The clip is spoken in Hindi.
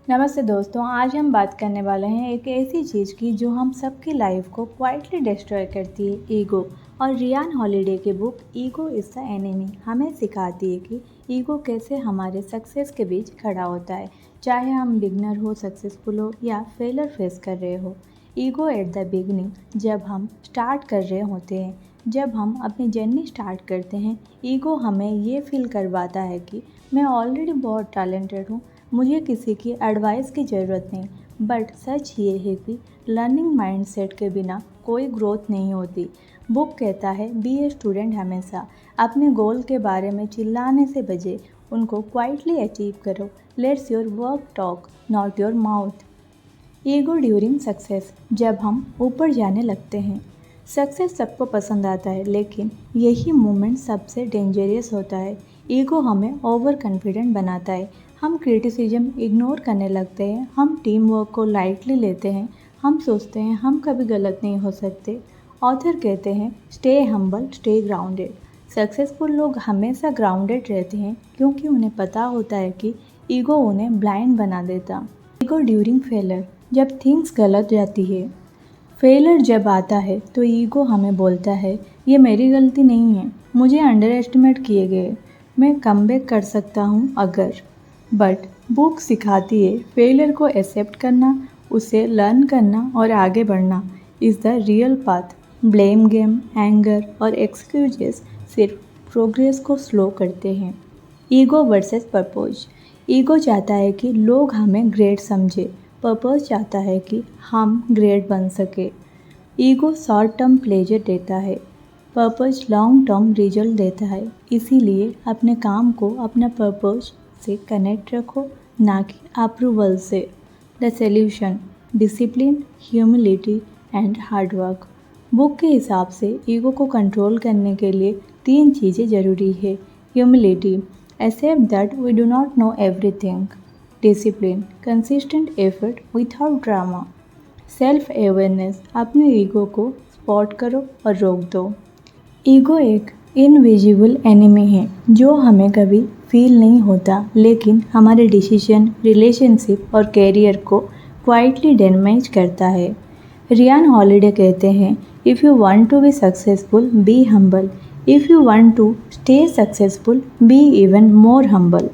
नमस्ते दोस्तों, आज हम बात करने वाले हैं एक ऐसी चीज़ की जो हम सबकी लाइफ को क्वाइटली डिस्ट्रॉय करती है, ईगो। और रियान हॉलिडे की book ego is the enemy हमें सिखाती है कि ईगो कैसे हमारे सक्सेस के बीच खड़ा होता है, चाहे हम बिगनर हो, सक्सेसफुल हो या फेलर फेस कर रहे हो। ईगो एट द बिगनिंग, जब हम स्टार्ट कर रहे होते हैं, जब हम अपनी जर्नी स्टार्ट करते हैं, ईगो हमें ये फील करवाता है कि मैं ऑलरेडी बहुत टैलेंटेड हूँ, मुझे किसी की एडवाइस की ज़रूरत नहीं। बट सच ये है कि लर्निंग माइंडसेट के बिना कोई ग्रोथ नहीं होती। बुक कहता है बी ए स्टूडेंट, हमेशा अपने गोल के बारे में चिल्लाने से बजे उनको क्वाइटली अचीव करो। Let's your work talk, not your mouth. Ego during success, जब हम ऊपर जाने लगते हैं। सक्सेस सबको पसंद आता है, लेकिन यही मोमेंट सबसे डेंजरियस होता है। ईगो हमें ओवर कॉन्फिडेंट बनाता है, हम क्रिटिसिज्म इग्नोर करने लगते हैं, हम टीम वर्क को लाइटली लेते हैं, हम सोचते हैं हम कभी गलत नहीं हो सकते। ऑथर कहते हैं stay humble, stay grounded. Successful लोग हमेशा ग्राउंडेड रहते हैं क्योंकि उन्हें पता होता है कि ईगो उन्हें ब्लाइंड बना देता। ईगो ड्यूरिंग फेलर, जब थिंग्स गलत जाती है। फेलर जब आता है तो ईगो हमें बोलता है ये मेरी गलती नहीं है, मुझे अंडर एस्टिमेट किए गए, मैं कमबैक कर सकता हूँ अगर। बट बुक सिखाती है फेलियर को एक्सेप्ट करना, उसे लर्न करना और आगे बढ़ना is the real path. Blame game, anger और एक्सक्यूजेस सिर्फ प्रोग्रेस को स्लो करते हैं। ईगो वर्सेस पर्पस, ईगो चाहता है कि लोग हमें ग्रेट समझे, पर्पस चाहता है कि हम ग्रेट बन सके। ईगो शॉर्ट टर्म प्लेजर देता है, पर्पस लॉन्ग टर्म रिजल्ट देता है। इसीलिए अपने काम को अपना पर्पस से कनेक्ट रखो, ना कि अप्रूवल से। The solution, discipline, humility and hard work. Book के हिसाब से ईगो को कंट्रोल करने के लिए 3 चीज़ें ज़रूरी है। Humility, accept that we do not know everything. Discipline, consistent effort without drama. Self awareness, अपने ईगो को स्पॉट करो और रोक दो। ईगो एक इनविजिबल एनिमी है जो हमें कभी फील नहीं होता, लेकिन हमारे डिसीजन, रिलेशनशिप और कैरियर को क्वाइटली डैमेज करता है। रियान हॉलिडे कहते हैं if you want to be successful, be humble. If you want to stay successful, be even more humble.